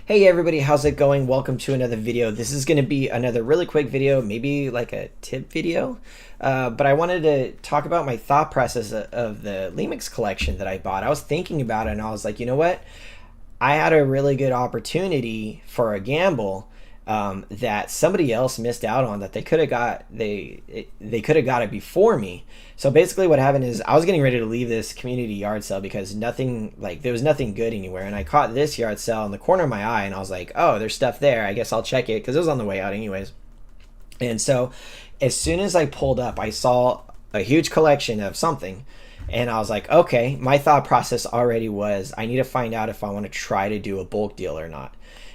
Hey everybody, how's it going? Welcome to another video. This is going to be another really quick video, maybe like a tip video. But I wanted to talk about my thought process of the Lemix collection that I bought. I was thinking about it and I was like, you know what? I had a really good opportunity for a gamble that somebody else missed out on that they could have got they could have got it before me. So basically what happened is I was getting ready to leave this community yard sale because there was nothing good anywhere, and I caught this yard sale in the corner of my eye and I was like, oh, there's stuff there, I guess I'll check it because it was on the way out anyways. And so as soon as I pulled up, I saw a huge collection of something. And I was like, okay, my thought process already was I need to find out if I want to try to do a bulk deal or not.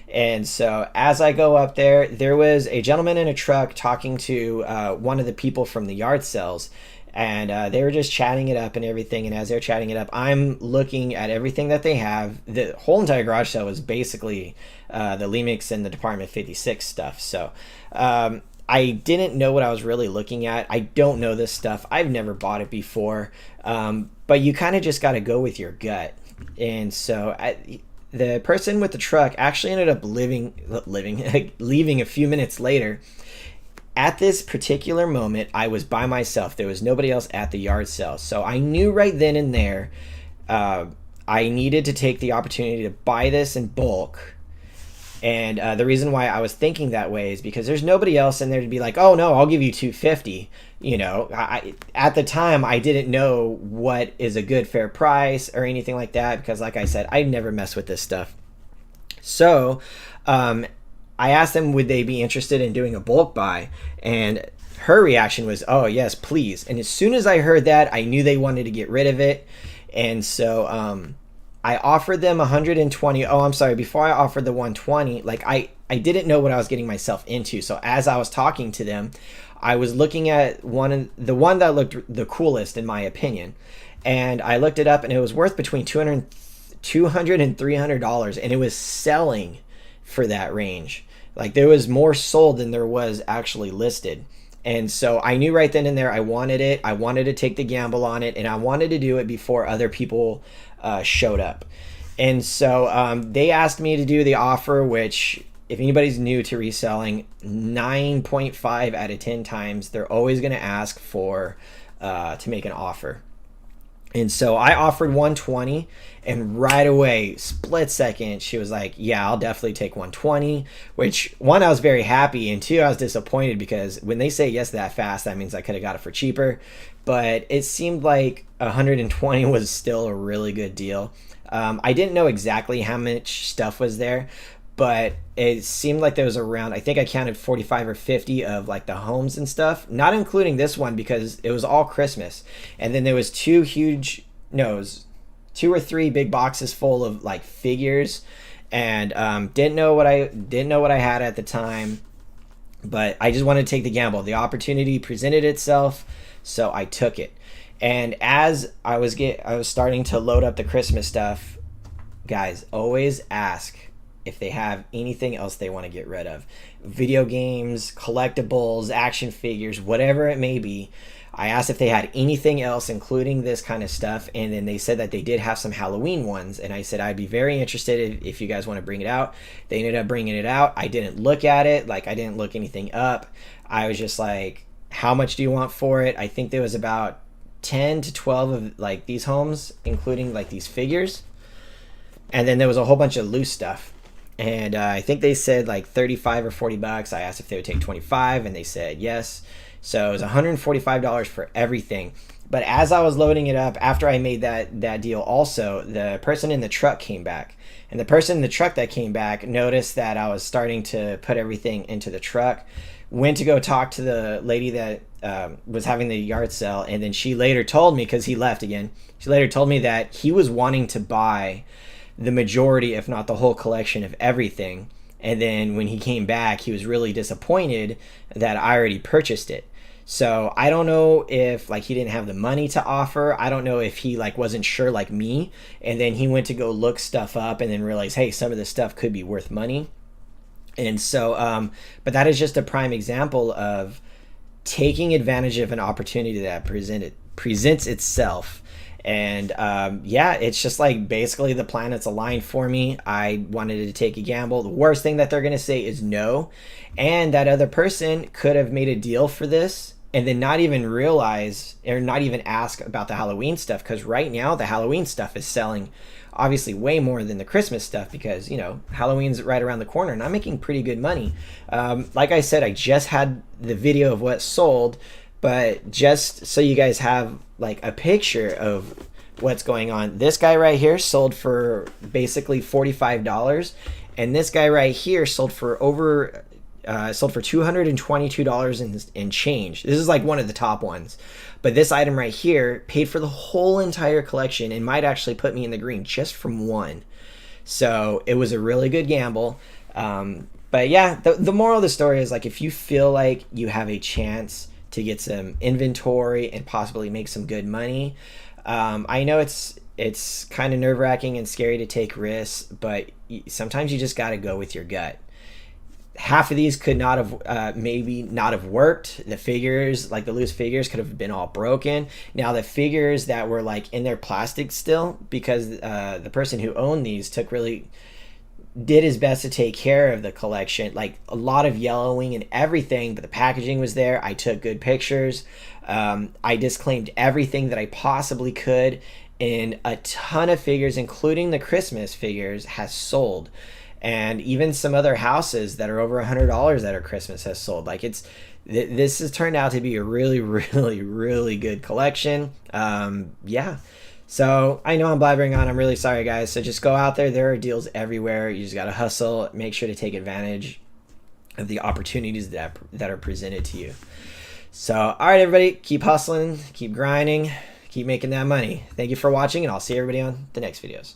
And so as I go up there, there was a gentleman in a truck talking to one of the people from the yard sales. And they were just chatting it up and everything. And as they're chatting it up, I'm looking at everything that they have. The whole entire garage sale was basically the Lemix and the Department 56 stuff. So I didn't know what I was really looking at. I don't know this stuff. I've never bought it before. But you kind of just got to go with your gut. And so the person with the truck actually ended up leaving a few minutes later. At this particular moment, I was by myself. There was nobody else at the yard sale. So I knew right then and there I needed to take the opportunity to buy this in bulk. And the reason why I was thinking that way is because there's nobody else in there to be like, oh no, I'll give you $250. You know, at the time I didn't know what is a good fair price or anything like that, because like I said, I never mess with this stuff. So I asked them would they be interested in doing a bulk buy, and her reaction was, oh yes, please. And as soon as I heard that, I knew they wanted to get rid of it. And so I offered them 120. Oh, I'm sorry. Before I offered the 120, like I didn't know what I was getting myself into. So as I was talking to them, I was looking at the one that looked the coolest in my opinion. And I looked it up and it was worth between $200 and $300, and it was selling for that range. Like there was more sold than there was actually listed. And so I knew right then and there I wanted it. I wanted to take the gamble on it, and I wanted to do it before other people showed up. And so they asked me to do the offer, which if anybody's new to reselling, 9.5 out of 10 times they're always going to ask for to make an offer. And so I offered 120, and right away, split second, she was like, yeah, I'll definitely take 120, which one, I was very happy, and two, I was disappointed because when they say yes that fast, that means I could have got it for cheaper. But it seemed like 120 was still a really good deal. I didn't know exactly how much stuff was there, but it seemed like there was around, I think I counted 45 or 50 of like the homes and stuff, not including this one because it was all Christmas. And then there was two or three big boxes full of like figures, and didn't know what I had at the time, but I just wanted to take the gamble. The opportunity presented itself, so I took it. And as I was starting to load up the Christmas stuff, guys, always ask if they have anything else they want to get rid of. Video games, collectibles, action figures, whatever it may be. I asked if they had anything else, including this kind of stuff, and then they said that they did have some Halloween ones, and I said I'd be very interested if you guys want to bring it out. They ended up bringing it out. I didn't look at it, like I didn't look anything up. I was just like, how much do you want for it? I think there was about 10 to 12 of like these homes, including like these figures, and then there was a whole bunch of loose stuff. And I think they said like 35 or 40 bucks. I asked if they would take 25, and they said yes. So it was $145 for everything. But as I was loading it up, after I made that deal also, the person in the truck came back. And the person in the truck that came back noticed that I was starting to put everything into the truck, went to go talk to the lady that was having the yard sale, and then she later told me, because he left again, she later told me that he was wanting to buy the majority, if not the whole collection of everything. And then when he came back, he was really disappointed that I already purchased it. So I don't know if like he didn't have the money to offer. I don't know if he like wasn't sure like me, and then he went to go look stuff up and then realized, hey, some of this stuff could be worth money. And so but that is just a prime example of taking advantage of an opportunity that presents itself. And yeah, it's just like basically the planets aligned for me. I wanted to take a gamble. The worst thing that they're going to say is no. And that other person could have made a deal for this and then not even realize or not even ask about the Halloween stuff, because right now the Halloween stuff is selling obviously way more than the Christmas stuff, because you know Halloween's right around the corner and I'm making pretty good money. Like I said, I just had the video of what sold, but just so you guys have like a picture of what's going on, this guy right here sold for basically $45, and this guy right here sold for over sold for $222 in change. This is like one of the top ones. But this item right here paid for the whole entire collection and might actually put me in the green just from one. So it was a really good gamble. But yeah, the moral of the story is, like, if you feel like you have a chance to get some inventory and possibly make some good money, I know it's kind of nerve-wracking and scary to take risks, but sometimes you just got to go with your gut. Half of these could not have maybe not have worked. The figures, like the loose figures, could have been all broken. Now the figures that were like in their plastic still, because the person who owned these did his best to take care of the collection, like a lot of yellowing and everything, but the packaging was there. I took good pictures. I disclaimed everything that I possibly could, and a ton of figures, including the Christmas figures, has sold. And even some other houses that are over $100 that are Christmas has sold. Like, this has turned out to be a really, really, really good collection. Yeah. So I know I'm blabbering on. I'm really sorry, guys. So just go out there. There are deals everywhere. You just got to hustle. Make sure to take advantage of the opportunities that are presented to you. So, all right, everybody, keep hustling, keep grinding, keep making that money. Thank you for watching, and I'll see everybody on the next videos.